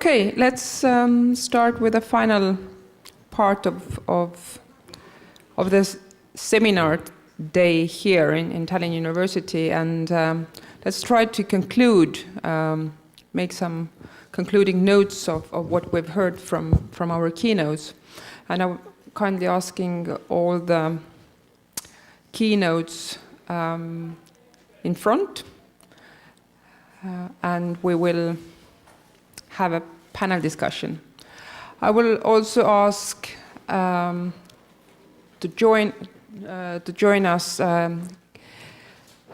Okay, let's start with the final part of this seminar day here in Tallinn University, and let's try to conclude, make some concluding notes of what we've heard from our keynotes. And I'm kindly asking all the keynotes in front, and we will have a panel discussion. I will also ask to join us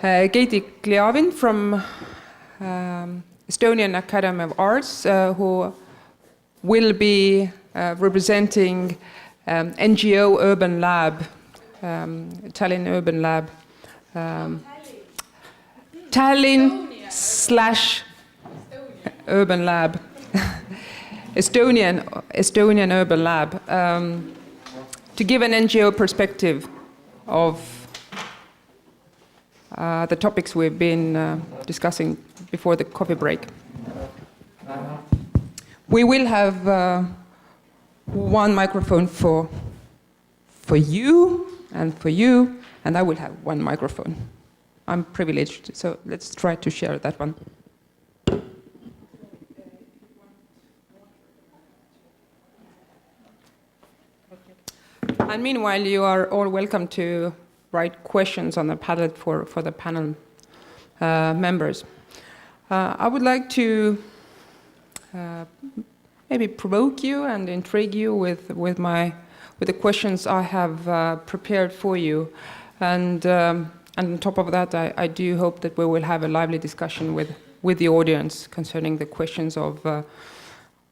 Keiti Kljavin from Estonian Academy of Arts, who will be representing NGO Urban Lab, Tallinn Urban Lab, Tallinn/Urban Lab, Estonian Urban Lab, to give an NGO perspective of the topics we've been discussing before the coffee break. We will have one microphone for you, and I will have one microphone. I'm privileged, so let's try to share that one. And meanwhile, you are all welcome to write questions on the Padlet for the panel members. I would like to maybe provoke you and intrigue you with the questions I have prepared for you, and on top of that, I do hope that we will have a lively discussion with the audience concerning the questions of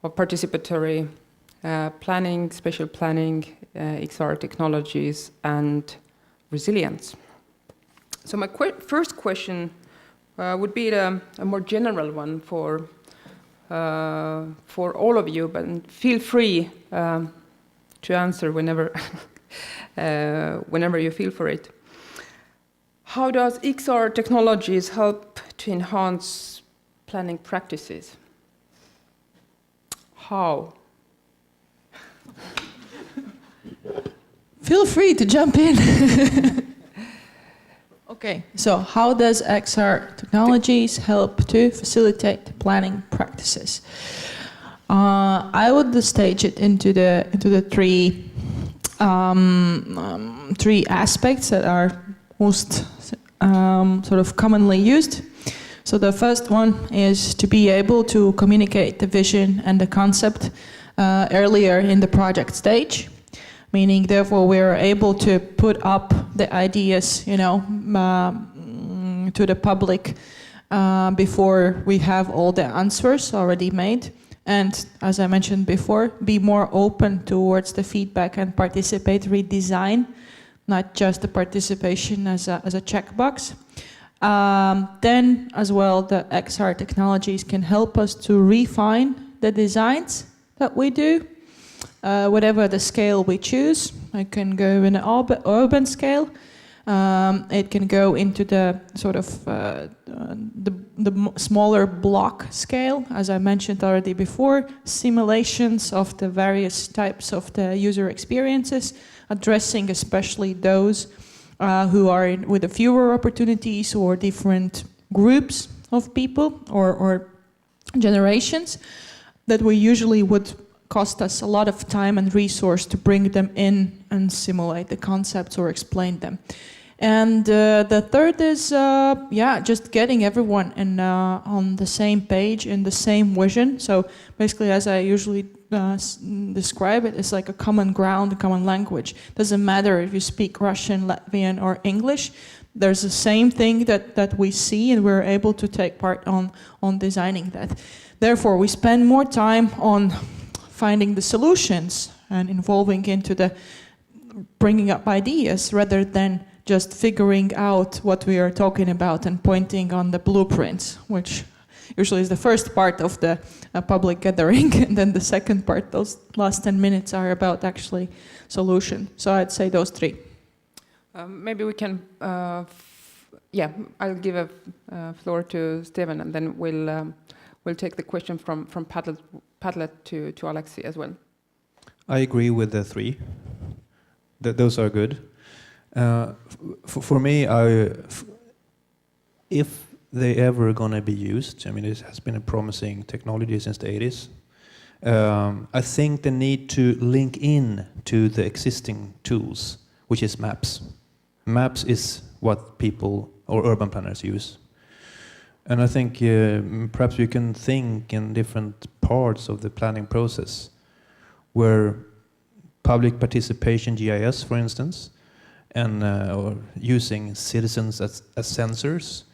participatory planning, spatial planning, XR technologies, and resilience. So my first question would be a more general one for all of you, but feel free to answer whenever you feel for it. How does XR technologies help to enhance planning practices? How? Feel free to jump in. Okay, so how does XR technologies help to facilitate planning practices? I would stage it into the three aspects that are most sort of commonly used. So the first one is to be able to communicate the vision and the concept earlier in the project stage, meaning therefore we are able to put up the ideas, to the public before we have all the answers already made. And as I mentioned before, be more open towards the feedback and participatory design, not just the participation as a checkbox. Then as well, the XR technologies can help us to refine the designs that we do, whatever the scale we choose. It can go in an urban scale. It can go into the sort of the smaller block scale, as I mentioned already before, simulations of the various types of the user experiences, addressing especially those who are with the fewer opportunities or different groups of people or generations that we usually would cost us a lot of time and resource to bring them in and simulate the concepts or explain them. And the third is, just getting everyone on the same page, in the same vision. So basically, as I usually describe it, it's like a common ground, a common language. Doesn't matter if you speak Russian, Latvian, or English. There's the same thing that we see, and we're able to take part on designing that. Therefore, we spend more time on finding the solutions and involving into the bringing up ideas rather than just figuring out what we are talking about and pointing on the blueprints, which usually is the first part of the public gathering, and then the second part, those last 10 minutes, are about actually solution. So I'd say those three. Maybe we can, I'll give a floor to Stephan, and then we'll take the question from Padlet to Aleksi as well. I agree with the three. Those are good. For me, if they ever gonna be used, I mean, it has been a promising technology since the 80s. I think they need to link in to the existing tools, which is maps. Maps is what people or urban planners use. And I think perhaps we can think in different parts of the planning process, where public participation, GIS for instance, and or using citizens as sensors,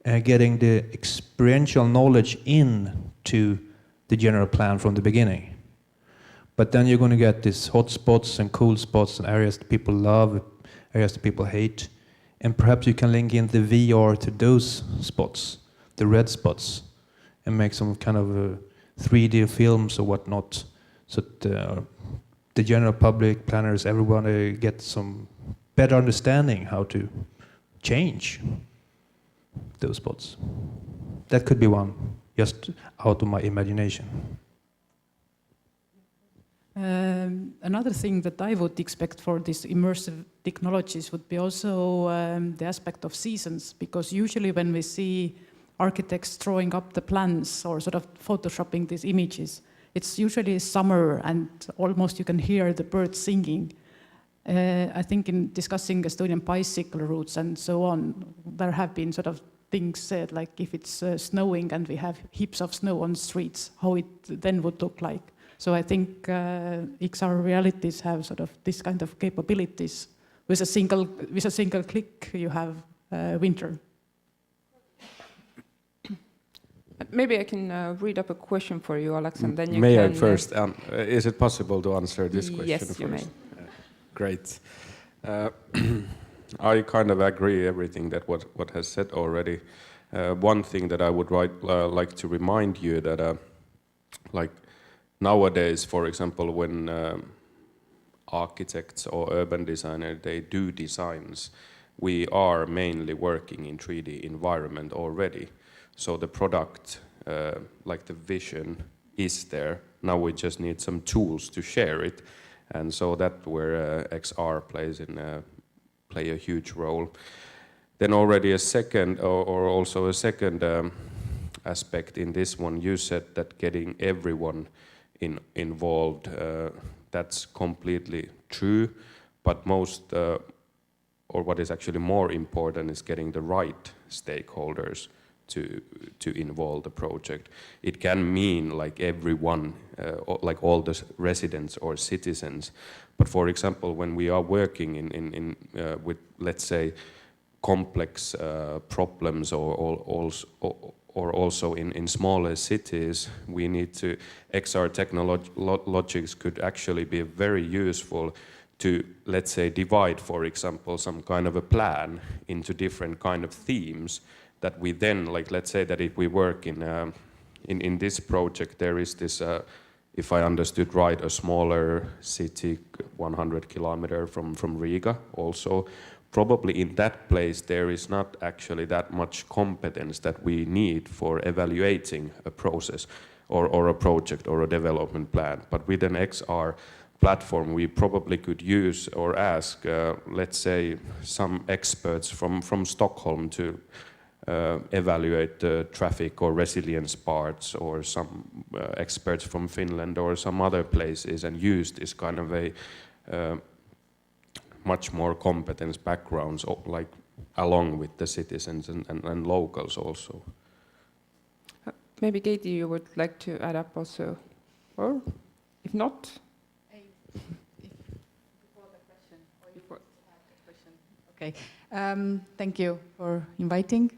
getting the experiential knowledge into the general plan from the beginning. But then you're going to get these hot spots and cool spots and areas that people love, areas that people hate. And perhaps you can link in the VR to those spots, the red spots, and make some kind of 3D films or whatnot, so that the general public, planners, everyone get some better understanding how to change those spots. That could be one, just out of my imagination. Another thing that I would expect for these immersive technologies would be also the aspect of seasons, because usually when we see architects drawing up the plans or sort of photoshopping these images, it's usually summer and almost you can hear the birds singing. I think in discussing Estonian bicycle routes and so on, there have been sort of things said, like if it's snowing and we have heaps of snow on streets, how it then would look like. So I think XR realities have sort of this kind of capabilities. With a single click, you have winter. Maybe I can read up a question for you, Alex, and then you can... May I first? Is it possible to answer this question yes, first? You may. Great. I kind of agree everything that what has said already. One thing that I would like to remind you that like nowadays, for example, when architects or urban designers, they do designs, we are mainly working in 3D environment already. So the product, like the vision, is there. Now we just need some tools to share it, and so that's where XR play a huge role. Then already a second, or also a second aspect in this one, you said that getting everyone involved. That's completely true, but most, or what is actually more important, is getting the right stakeholders to involve the project. It can mean like everyone, like all the residents or citizens. But for example, when we are working in with, let's say, complex problems or also in smaller cities, we need to, XR technologies could actually be very useful to, let's say, divide, for example, some kind of a plan into different kind of themes that we then, like, let's say that if we work in this project, there is this, if I understood right, a smaller city, 100 kilometers from Riga also. Probably in that place there is not actually that much competence that we need for evaluating a process or a project or a development plan. But with an XR platform we probably could use or ask, let's say, some experts from Stockholm to evaluate the traffic or resilience parts, or some experts from Finland or some other places, and use this kind of a much more competence backgrounds, like along with the citizens and locals also. Maybe Keiti, you would like to add up also, or if not? Before the question, or you want to have the question? Okay. Thank you for inviting.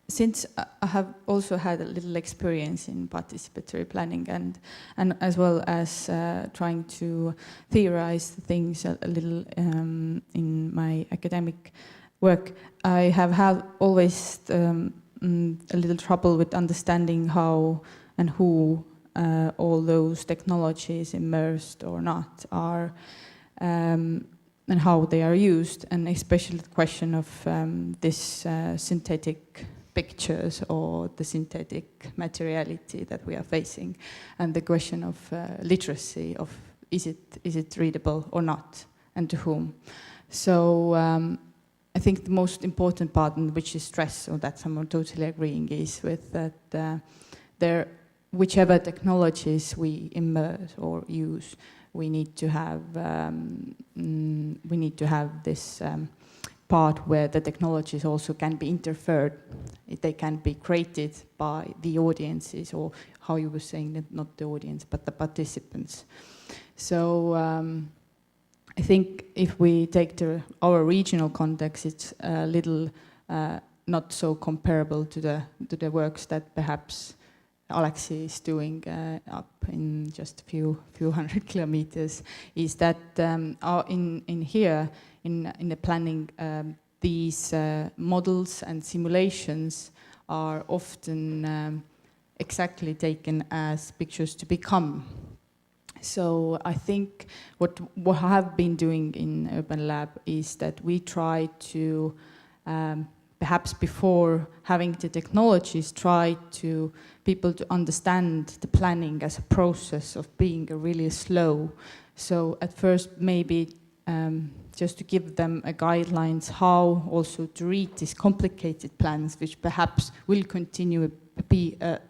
Since I have also had a little experience in participatory planning and as well as trying to theorize things a little in my academic work, I have had always a little trouble with understanding how and who all those technologies, immersed or not, are and how they are used, and especially the question of this synthetic pictures or the synthetic materiality that we are facing, and the question of literacy of is it readable or not, and to whom. So I think the most important part, which is stressed, or that I'm totally agreeing, is with that whichever technologies we immerse or use, we need to have this part where the technologies also can be interfered. They can be created by the audiences, or how you were saying that, not the audience, but the participants. So I think if we take our regional context, it's a little not so comparable to the works that perhaps Aleksi is doing up in just a few hundred kilometers. Is that in here in the planning, these models and simulations are often exactly taken as pictures to become. So I think what I have been doing in Urban Lab is that we try to, perhaps before having the technologies, try to people to understand the planning as a process of being really slow. So at first maybe just to give them a guidelines how also to read these complicated plans, which perhaps will continue to be a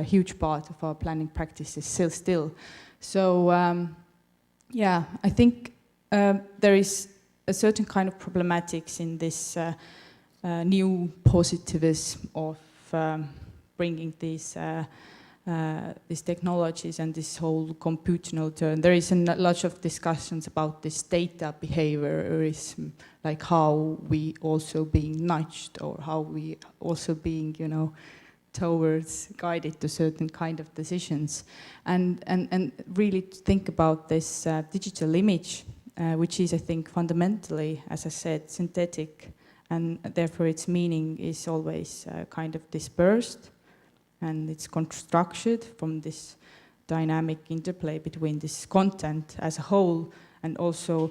huge part of our planning practices still. So yeah, I think there is a certain kind of problematics in this new positivism of bringing these technologies and this whole computational turn. There is a lot of discussions about this data behaviorism, like how we also being nudged, or how we also being, towards guided to certain kind of decisions, and really think about this digital image, which is, I think, fundamentally, as I said, synthetic, and therefore its meaning is always kind of dispersed, and it's constructed from this dynamic interplay between this content as a whole and also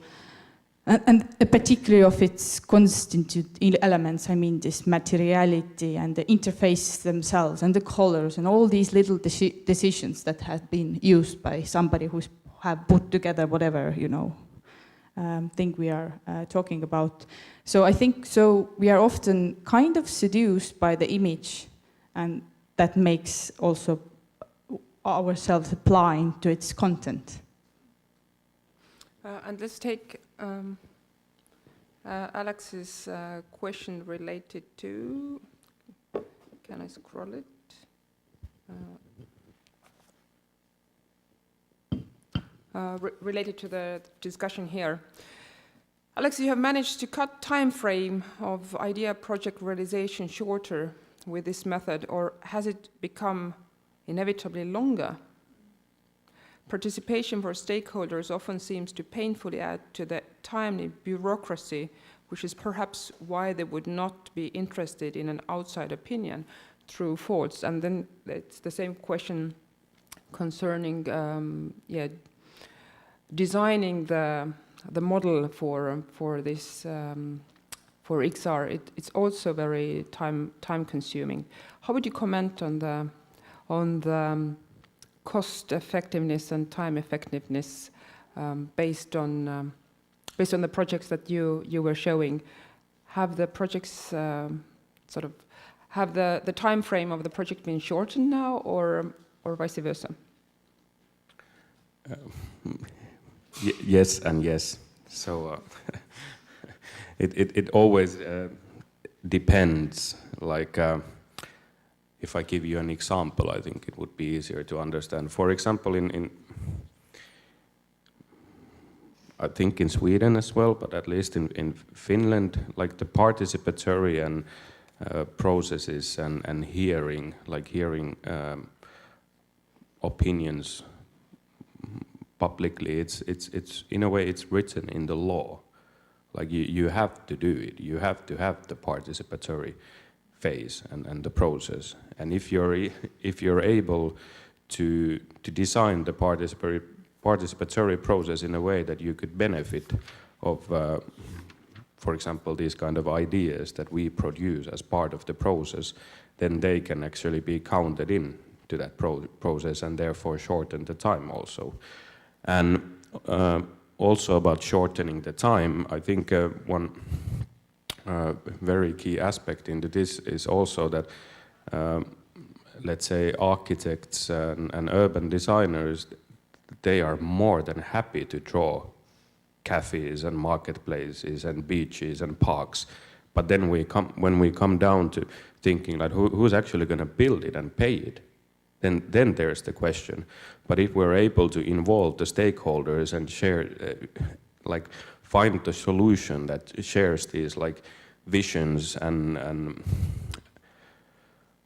and particularly of its constituent elements. I mean this materiality and the interfaces themselves and the colors and all these little decisions that have been used by somebody who's have put together whatever thing we are talking about. So I think we are often kind of seduced by the image, and that makes also ourselves blind to its content. And let's take Alex's question related to, can I scroll it? Related to the discussion here. Aleksi, you have managed to cut time frame of idea project realization shorter with this method, or has it become inevitably longer? Participation for stakeholders often seems to painfully add to the timely bureaucracy, which is perhaps why they would not be interested in an outside opinion. True, false. And then it's the same question concerning designing the model for this for XR. It's also very time consuming. How would you comment on the cost effectiveness and time effectiveness based on the projects that you were showing? Have the projects have the time frame of the project been shortened now, or vice versa? Yes and yes. So it always depends. Like if I give you an example, I think it would be easier to understand. For example, I think in Sweden as well, but at least in Finland, like the participatory and processes and hearing opinions publicly, it's in a way it's written in the law. Like you have to do it. You have to have the participatory phase and the process. And if you're able to design the participatory process in a way that you could benefit of, for example, these kind of ideas that we produce as part of the process, then they can actually be counted in to that process and therefore shorten the time also. And also about shortening the time, I think one very key aspect into this is also that let's say architects and urban designers, they are more than happy to draw cafes and marketplaces and beaches and parks. But then when we come down to thinking like who's actually going to build it and pay it, then there's the question. But if we're able to involve the stakeholders and share, like find the solution that shares these like visions and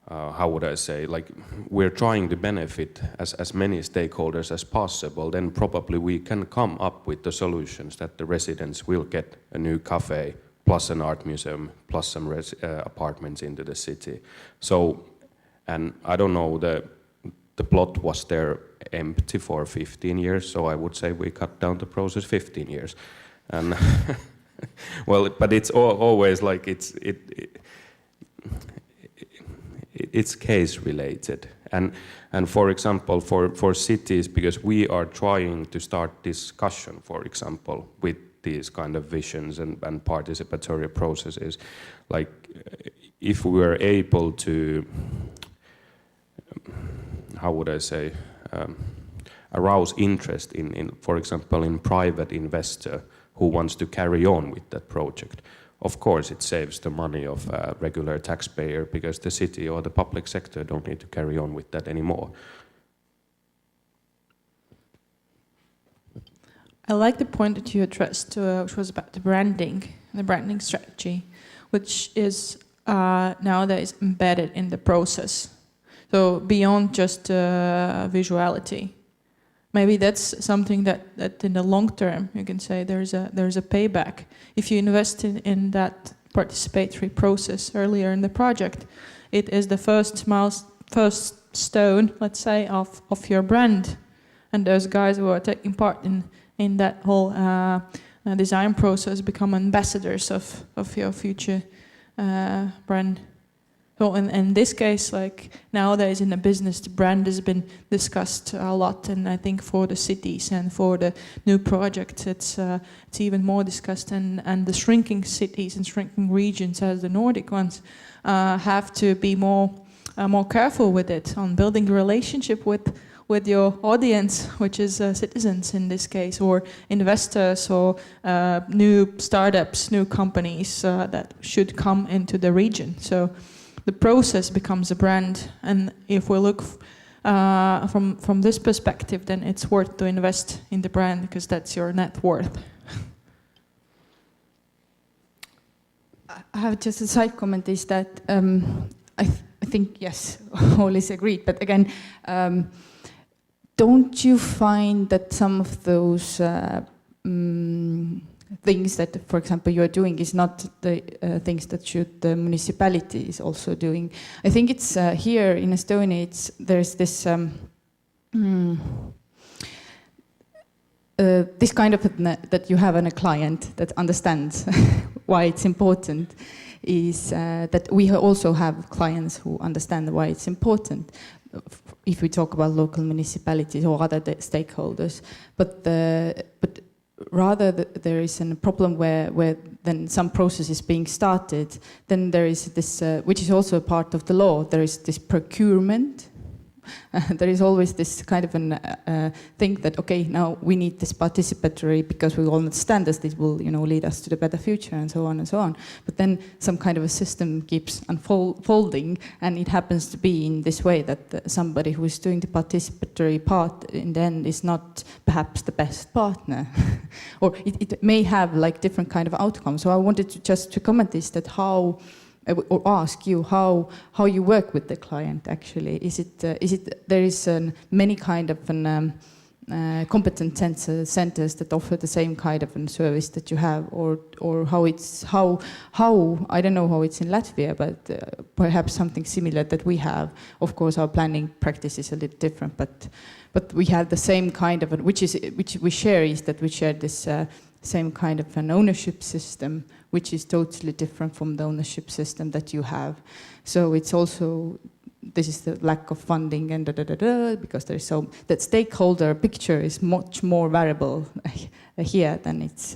how would I say, like we're trying to benefit as many stakeholders as possible, then probably we can come up with the solutions that the residents will get a new cafe, plus an art museum, plus some apartments into the city. So, and I don't know, the plot was there empty for 15 years, so I would say we cut down the process 15 years. And well, but it's always like it's case related. And for example, for cities, because we are trying to start discussion, for example, with these kind of visions and participatory processes, like if we were able to, how would I say, arouse interest in, for example, in private investor who wants to carry on with that project. Of course, it saves the money of a regular taxpayer because the city or the public sector don't need to carry on with that anymore. I like the point that you addressed, which was about the branding strategy, which is nowadays embedded in the process. So beyond just visuality, maybe that's something that in the long term you can say there's a payback. If you invest in that participatory process earlier in the project, it is the first stone, let's say, of your brand, and those guys who are taking part in that whole design process become ambassadors of your future brand. So in this case, like nowadays in the business, the brand has been discussed a lot, and I think for the cities and for the new projects, it's even more discussed. And the shrinking cities and shrinking regions, as the Nordic ones, have to be more careful with it on building a relationship with your audience, which is citizens in this case, or investors, or new startups, new companies that should come into the region. So the process becomes a brand, and if we look from this perspective, then it's worth to invest in the brand because that's your net worth. I have just a side comment is that I think, yes, all is agreed, but again, don't you find that some of those things that, for example, you are doing is not the things that the municipality is also doing? I think it's here in Estonia, there's this this kind of that you have a client that understands why it's important is that we also have clients who understand why it's important. If we talk about local municipalities or other stakeholders, but rather there is a problem where then some process is being started, then there is this, which is also a part of the law, there is this procurement. There is always this kind of an thing that, okay, now we need this participatory because we all understand this will, lead us to the better future and so on and so on. But then some kind of a system keeps unfolding, and it happens to be in this way that somebody who is doing the participatory part in the end is not perhaps the best partner. Or it may have like different kind of outcomes. So I wanted to just comment this, that how, or ask you how you work with the client actually. Is it there is many kind of competent centers that offer the same kind of service that you have, or how I don't know how it's in Latvia, but perhaps something similar that we have. Of course, our planning practice is a little different, but we have the same kind of which we share is that we share this same kind of an ownership system, which is totally different from the ownership system that you have. So it's also, this is the lack of funding and because there's so, that stakeholder picture is much more variable here than it's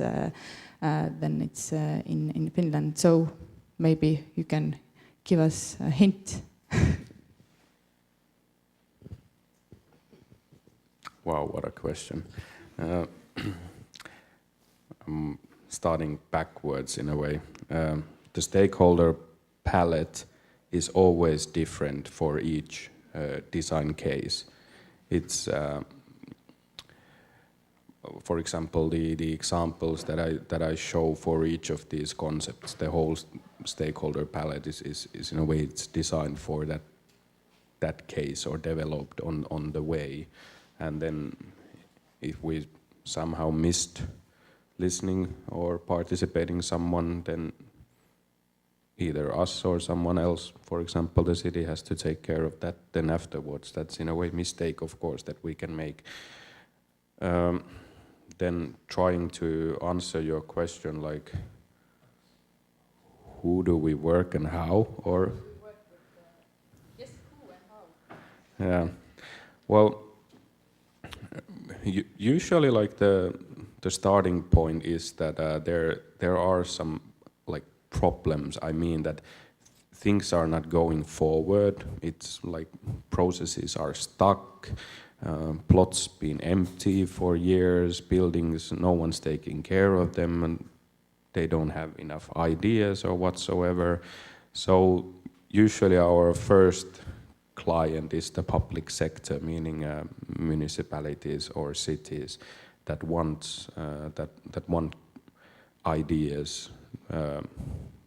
in Finland. So maybe you can give us a hint. Wow, what a question. I'm starting backwards in a way. The stakeholder palette is always different for each design case. It's, for example, the examples that I show for each of these concepts, the whole stakeholder palette is in a way it's designed for that case or developed on the way. And then if we somehow missed listening or participating someone, then either us or someone else, for example, the city has to take care of that then afterwards. That's in a way mistake, of course, that we can make. Then trying to answer your question, like, who do we work and how, or? Yes, who and how? Yeah, well, usually like the starting point is that there are some like problems. I mean that things are not going forward. It's like processes are stuck, plots been empty for years, buildings, no one's taking care of them, and they don't have enough ideas or whatsoever. So usually our first client is the public sector, meaning municipalities or cities that want ideas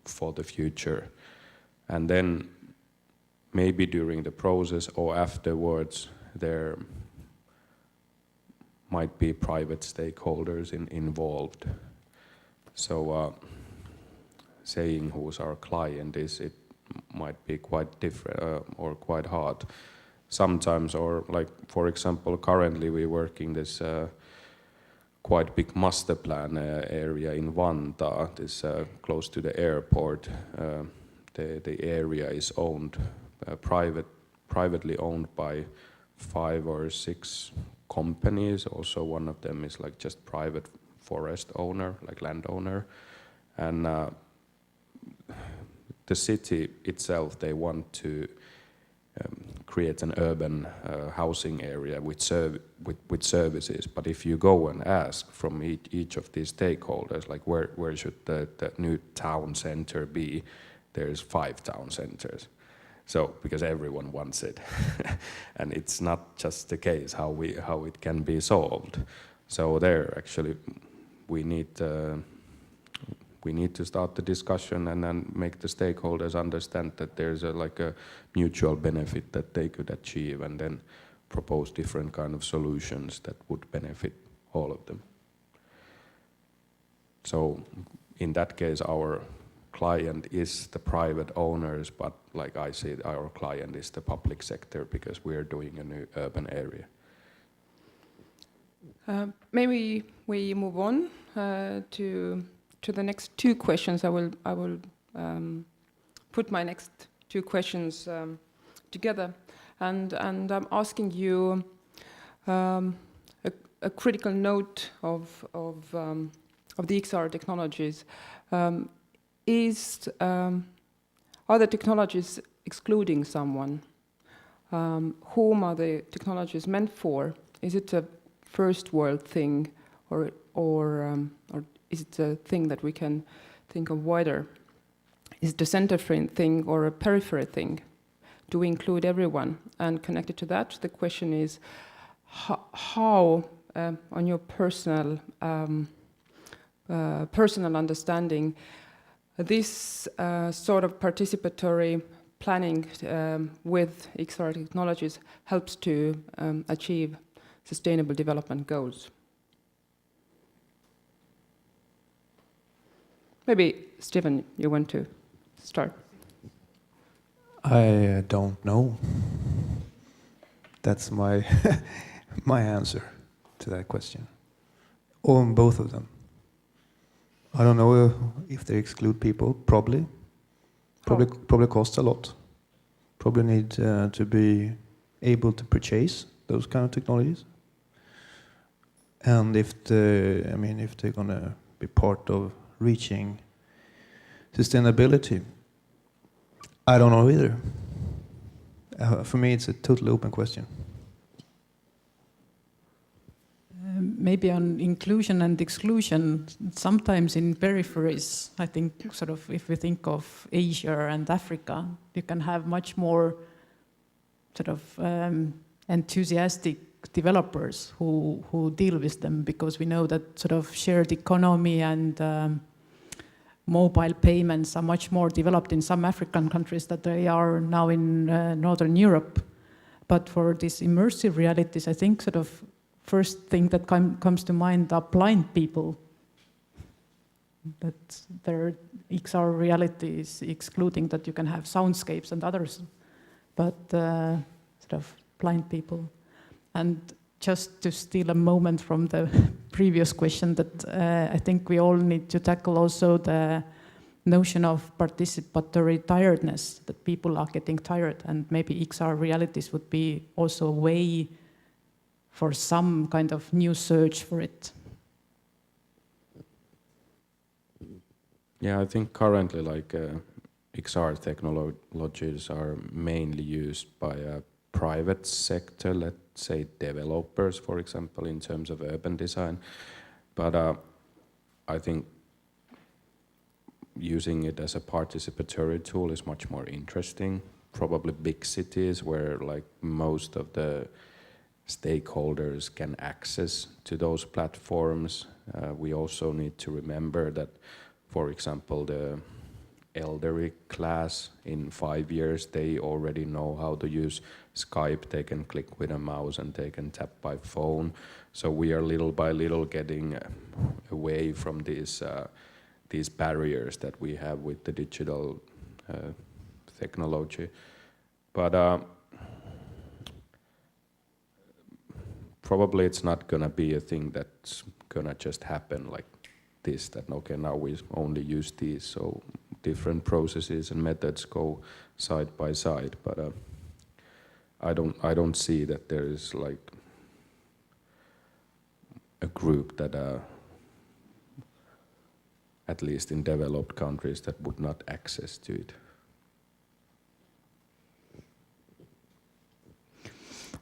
for the future. And then maybe during the process or afterwards there might be private stakeholders involved. So saying who's our client is, it might be quite different or quite hard sometimes. Or like, for example, currently we're working this quite big master plan area in Vantaa, this close to the airport. The area is owned, privately owned by 5 or 6 companies. Also one of them is like just private forest owner, like landowner. And the city itself, they want to create an urban housing area with services. But if you go and ask from each of these stakeholders, like where should the new town center be, there's 5 town centers. So because everyone wants it, and it's not just the case how it can be solved. So there actually we need to start the discussion and then make the stakeholders understand that there's a mutual benefit that they could achieve, and then propose different kind of solutions that would benefit all of them. So in that case, our client is the private owners, but like I said, our client is the public sector because we're doing a new urban area. Maybe we move on to the next 2 questions. I will put my next 2 questions together, and I'm asking you a critical note of the XR technologies. Are the technologies excluding someone? Whom are the technologies meant for? Is it a first world thing, or is it a thing that we can think of wider? Is it a center thing or a periphery thing? Do we include everyone? And connected to that, the question is how on your personal understanding, this sort of participatory planning with XR technologies helps to achieve sustainable development goals. Maybe, Stephan, you want to start? I don't know. That's my my answer to that question. On both of them. I don't know if they exclude people. Probably costs a lot. Probably need to be able to purchase those kind of technologies. And if they're gonna be part of reaching sustainability, I don't know either. For me, it's a totally open question. Maybe on inclusion and exclusion, sometimes in peripheries, I think sort of if we think of Asia and Africa, you can have much more sort of enthusiastic developers who deal with them, because we know that sort of shared economy and mobile payments are much more developed in some African countries than they are now in Northern Europe. But for these immersive realities, I think sort of first thing that comes to mind are blind people. That their XR reality is excluding that you can have soundscapes and others, but sort of blind people. And just to steal a moment from the previous question, that I think we all need to tackle also the notion of participatory tiredness, that people are getting tired, and maybe XR realities would be also a way for some kind of new search for it. Yeah, I think currently like XR technologies are mainly used by a private sector, let's say developers, for example, in terms of urban design. But I think using it as a participatory tool is much more interesting. Probably big cities where like most of the stakeholders can access to those platforms. We also need to remember that, for example, the elderly class in 5 years, they already know how to use Skype. They can click with a mouse and they can tap by phone. So we are little by little getting away from these barriers that we have with the digital technology. But probably it's not gonna be a thing that's gonna just happen like this, that okay, now we only use these, so different processes and methods go side by side. But I don't see that there is like a group that at least in developed countries that would not access to it.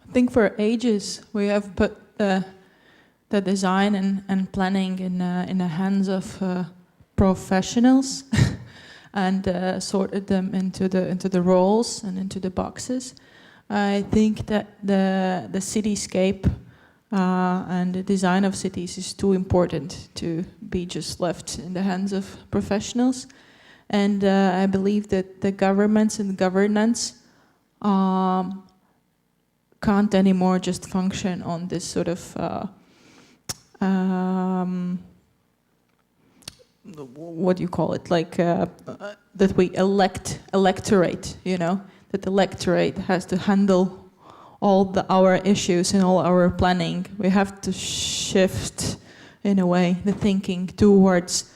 I think for ages we have put the design and planning in the hands of professionals and sorted them into the roles and into the boxes. I think that the cityscape and the design of cities is too important to be just left in the hands of professionals. And I believe that the governments and governance can't anymore just function on this sort of what do you call it? Like that we electorate, you know, that the electorate has to handle all our issues and all our planning. We have to shift, in a way, the thinking towards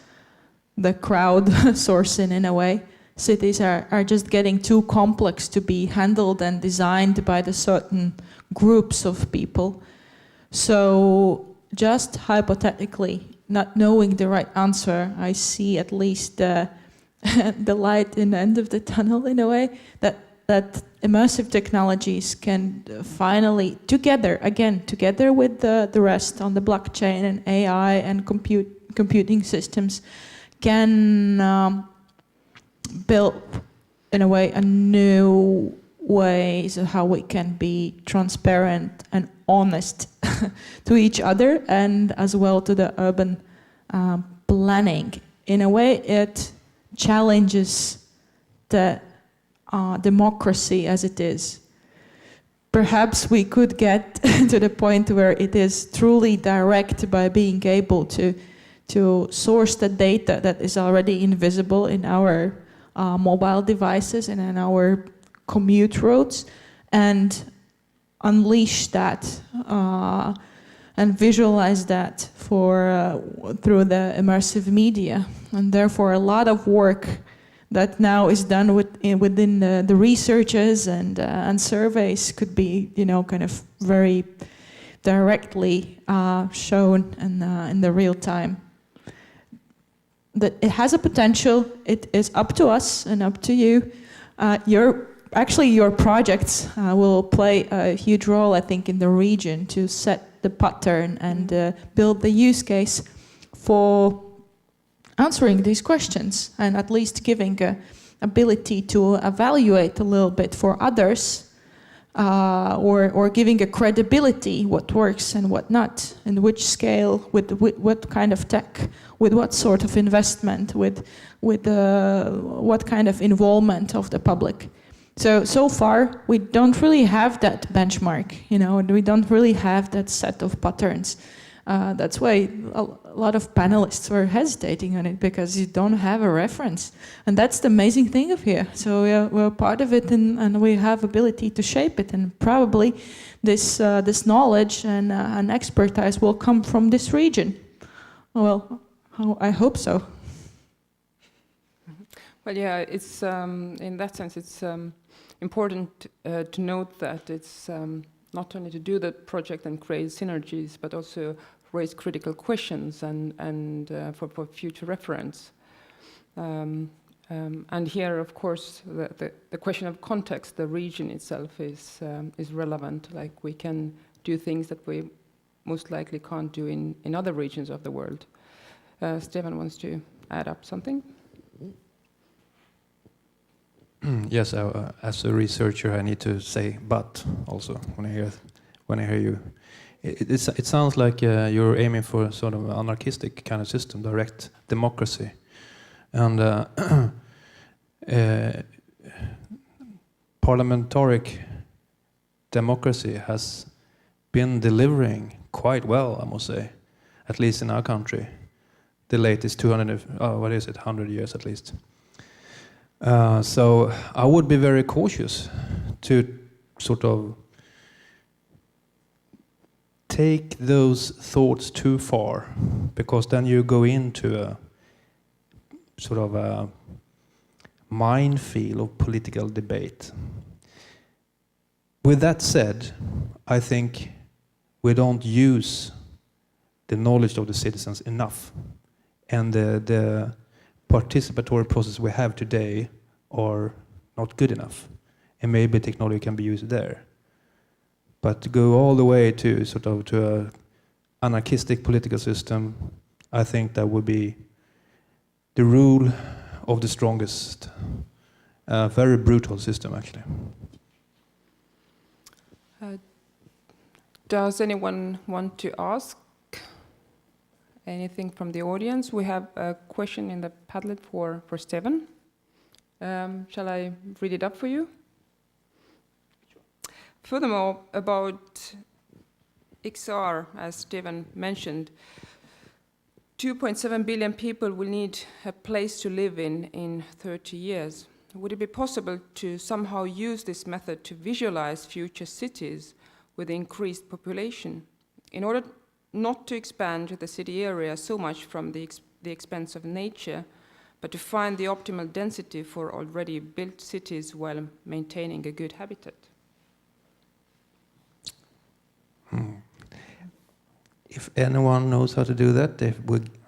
the crowd sourcing, in a way. Cities are just getting too complex to be handled and designed by the certain groups of people. So just hypothetically, not knowing the right answer, I see at least the light in the end of the tunnel, in a way, that immersive technologies can finally, together with the rest on the blockchain and AI and computing systems, can build, in a way, a new ways of how we can be transparent and honest to each other, and as well to the urban planning. In a way, it challenges the democracy as it is. Perhaps we could get to the point where it is truly direct by being able to source the data that is already invisible in our mobile devices and in our commute roads, and unleash that and visualize that through the immersive media. And therefore a lot of work that now is done within the researches and surveys could be, kind of very directly shown in the real time. That it has a potential. It is up to us and up to you. Your projects will play a huge role, I think, in the region to set the pattern and build the use case for answering these questions, and at least giving a ability to evaluate a little bit for others, or giving a credibility what works and what not, and which scale, with what kind of tech, with what sort of investment, with what kind of involvement of the public. So far, we don't really have that benchmark, we don't really have that set of patterns. That's why a lot of panelists were hesitating on it, because you don't have a reference. And that's the amazing thing of here. So we're part of it, and we have ability to shape it. And probably this knowledge and expertise will come from this region. Well, I hope so. Well, yeah, it's in that sense, it's important to note that it's not only to do the project and create synergies, but also raise critical questions and for future reference. And here, of course, the question of context, the region itself is relevant. Like, we can do things that we most likely can't do in other regions of the world. Stephan wants to add up something. Yes, as a researcher, I need to say "but" also when I hear you. It sounds like you're aiming for sort of an anarchistic kind of system, direct democracy, and parliamentaric democracy has been delivering quite well, I must say, at least in our country. The latest 100 years at least. So I would be very cautious to sort of take those thoughts too far, because then you go into a sort of a minefield of political debate. With that said, I think we don't use the knowledge of the citizens enough, and the participatory process we have today are not good enough, and maybe technology can be used there. But to go all the way to sort of to a anarchistic political system, I think that would be the rule of the strongest. A very brutal system, actually. Does anyone want to ask anything from the audience? We have a question in the Padlet for Stephan. Shall I read it up for you? Furthermore, about XR, as Stephan mentioned, 2.7 billion people will need a place to live in 30 years. Would it be possible to somehow use this method to visualize future cities with increased population, in order not to expand the city area so much from the expense of nature, but to find the optimal density for already built cities while maintaining a good habitat? If anyone knows how to do that,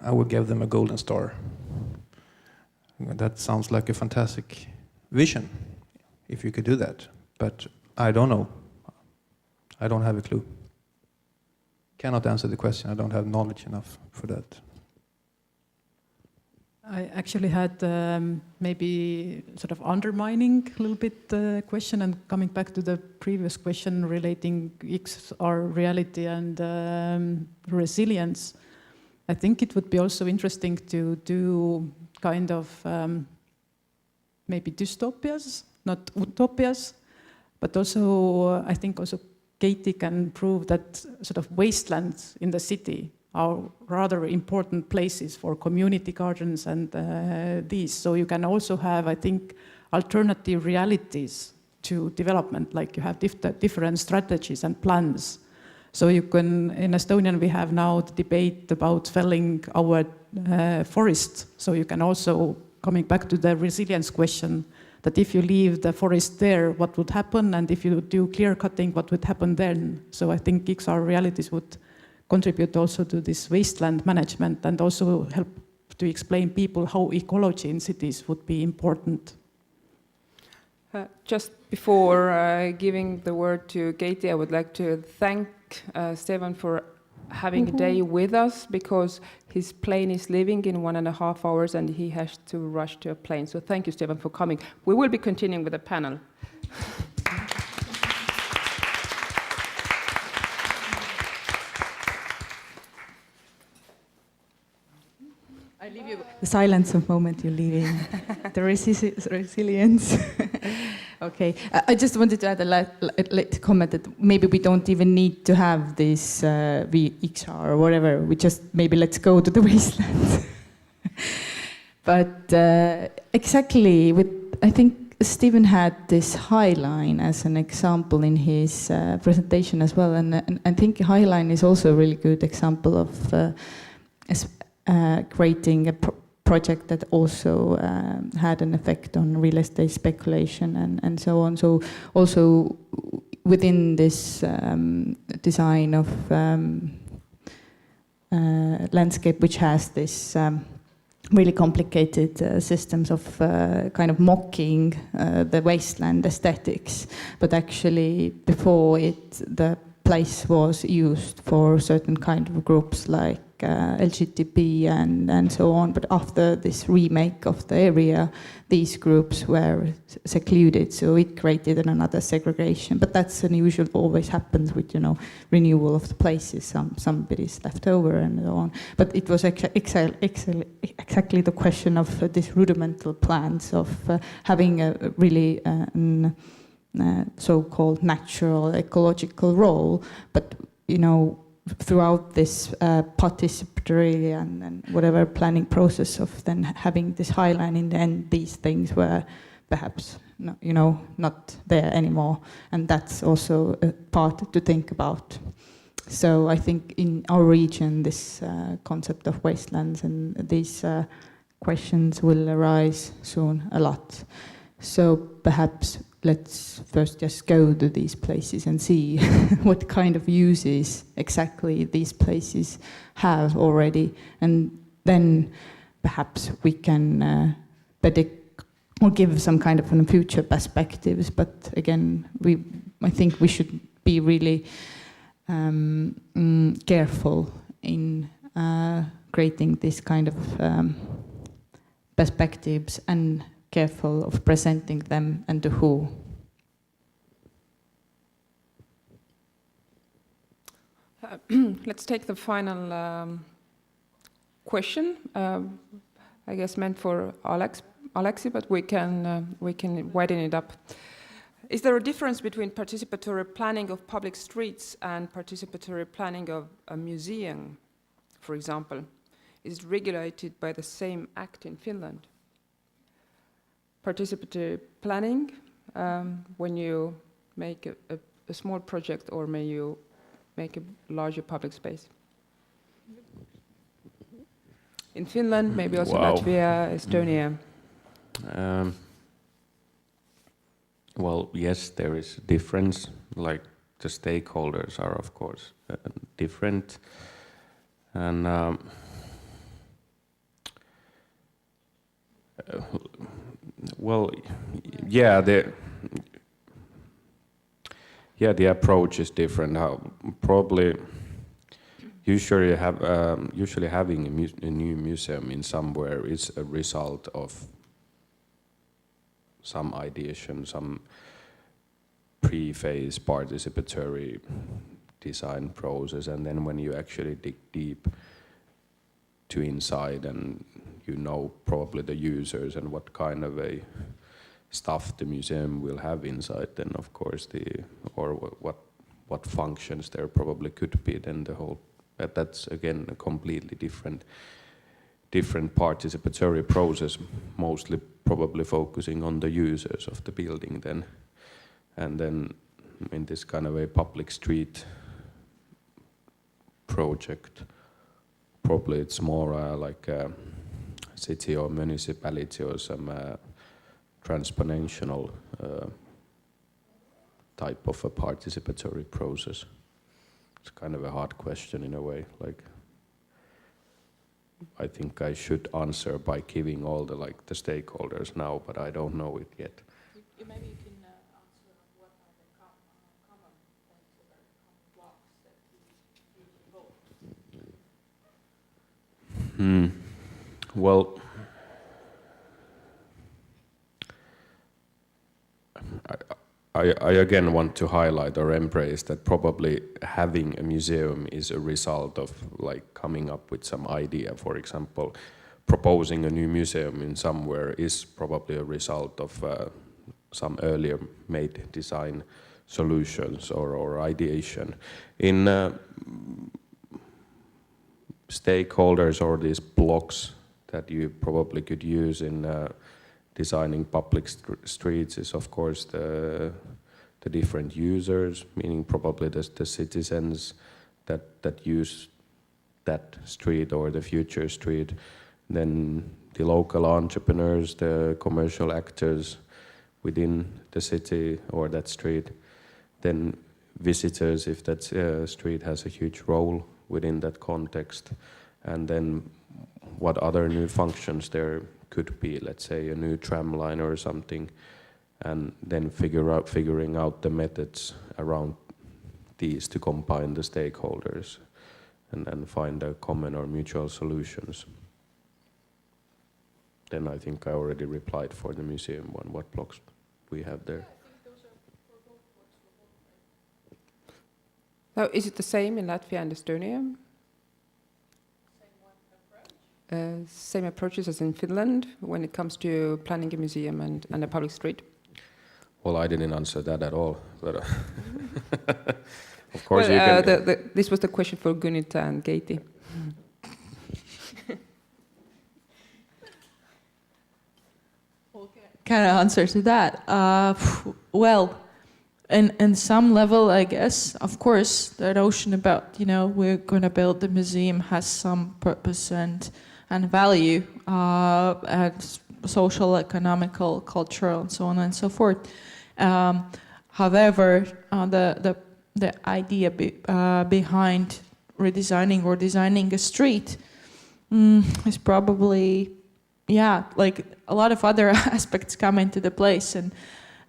I would give them a golden star. That sounds like a fantastic vision, if you could do that. But I don't know. I don't have a clue. Cannot answer the question. I don't have knowledge enough for that. I actually had maybe sort of undermining a little bit the question and coming back to the previous question relating XR reality and resilience. I think it would be also interesting to do kind of maybe dystopias, not utopias, but also I think also Keiti can prove that sort of wastelands in the city are rather important places for community gardens and these. So you can also have, I think, alternative realities to development, like you have different strategies and plans. So you can, in Estonian we have now the debate about felling our forest. So you can also, coming back to the resilience question, that if you leave the forest there, what would happen? And if you do clear cutting, what would happen then? So I think XR realities would contribute also to this wasteland management and also help to explain people how ecology in cities would be important. Just before giving the word to Keiti, I would like to thank Stephan for having a day with us, because his plane is leaving in 1.5 hours and he has to rush to a plane. So thank you, Stephan, for coming. We will be continuing with the panel. I leave you the silence of moment you're leaving, the resilience. Okay, I just wanted to add a late comment that maybe we don't even need to have this VXR or whatever. We just maybe let's go to the wastelands. But exactly, I think Stephen had this High Line as an example in his presentation as well, and I think High Line is also a really good example of creating a project that also had an effect on real estate speculation and so on. So also within this design of landscape, which has this really complicated systems of kind of mocking the wasteland aesthetics, but actually before it, the place was used for certain kind of groups like LGTB and so on. But after this remake of the area, these groups were secluded, so it created another segregation. But that's unusual, always happens with, you know, renewal of the places. Somebody's left over and so on. But it was exactly the question of these rudimental plans of having a really so-called natural ecological role, but, you know, throughout this participatory and whatever planning process of then having this High Line, in the end, these things were perhaps not there anymore, and that's also a part to think about. So I think in our region, this concept of wastelands and these questions will arise soon a lot. So perhaps let's first just go to these places and see what kind of uses exactly these places have already, and then perhaps we can predict or give some kind of future perspectives. But again, I think we should be really careful in creating this kind of perspectives and careful of presenting them and to who. Let's take the final question. I guess meant for Aleksi, but we can widen it up. Is there a difference between participatory planning of public streets and participatory planning of a museum, for example? Is it regulated by the same act in Finland? Participatory planning, when you make a small project, or may you make a larger public space? In Finland, maybe also Latvia, Estonia. Well, yes, there is a difference. Like, the stakeholders are, of course, different. And well, yeah, the approach is different. How probably usually having a new museum in somewhere is a result of some ideation, some pre-phase participatory design process, and then when you actually dig deep to inside, and you know probably the users and what kind of a stuff the museum will have inside, then of course what functions there probably could be, then the whole, that's again a completely different participatory process, mostly probably focusing on the users of the building then. And then in this kind of a public street project. Probably it's more like a city or municipality or some transnational type of a participatory process. It's kind of a hard question in a way. Like, I think I should answer by giving all the stakeholders now, but I don't know it yet. Maybe you can answer what are the common points or common blocks that you involve. Well, I again want to highlight or embrace that probably having a museum is a result of coming up with some idea. For example, proposing a new museum in somewhere is probably a result of some earlier made design solutions or ideation. In stakeholders or these blocks that you probably could use in designing public streets is of course the different users, meaning probably the citizens that use that street or the future street, then the local entrepreneurs, the commercial actors within the city or that street, then visitors if that street has a huge role within that context, and then what other new functions there could be, let's say a new tram line or something, and then figuring out the methods around these to combine the stakeholders and find a common or mutual solutions. Then I think I already replied for the museum one, what blocks we have there. So is it the same in Latvia and Estonia? Same approaches as in Finland when it comes to planning a museum and a public street? Well, I didn't answer that at all, but of course you can... This was the question for Gunita and Keiti. Kind of answer to that. Well, in some level, I guess, of course, the notion about, we're going to build the museum has some purpose and value, and social, economical, cultural, and so on and so forth. However, the idea behind redesigning or designing a street is probably, like a lot of other aspects come into the place,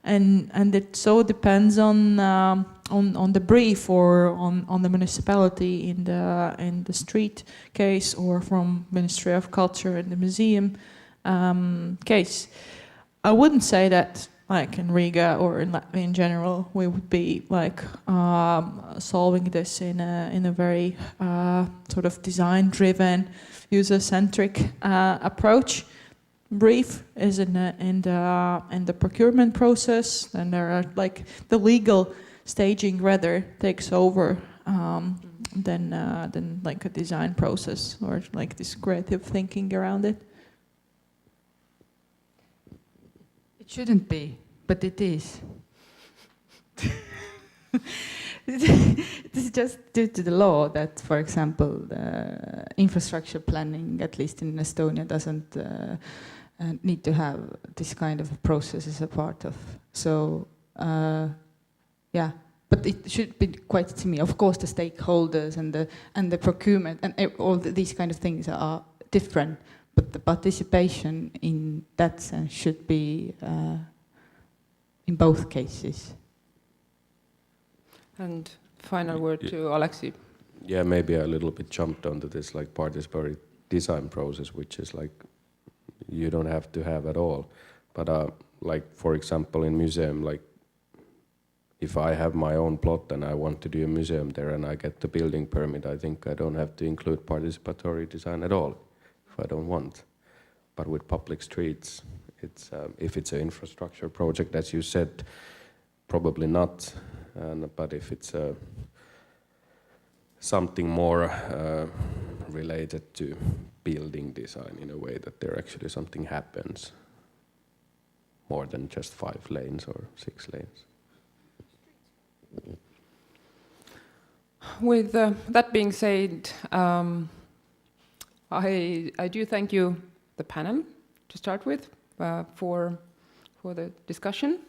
and it so depends on the brief or on the municipality in the street case, or from Ministry of Culture in the museum case. I wouldn't say that like in Riga or in Latvia in general we would be like solving this in a very sort of design-driven, user-centric approach. Brief is in the procurement process, and there are like the legal staging rather takes over than like a design process or like this creative thinking around it. It shouldn't be, but it is. It is just due to the law that, for example, the infrastructure planning, at least in Estonia, doesn't need to have this kind of a process as a part of. So, yeah, but it should be quite to me. Of course, the stakeholders and the procurement and all these kind of things are different, but the participation in that sense should be in both cases. And final word to Aleksi. Yeah, maybe I a little bit jumped onto this like participatory design process, which is like you don't have to have at all. But like for example in museum, like if I have my own plot and I want to do a museum there and I get the building permit, I think I don't have to include participatory design at all if I don't want. But with public streets, it's if it's an infrastructure project, as you said, probably not. But if it's something more related to building design in a way that there actually something happens more than just 5 lanes or 6 lanes. With that being said, I do thank you, the panel, to start with, for the discussion.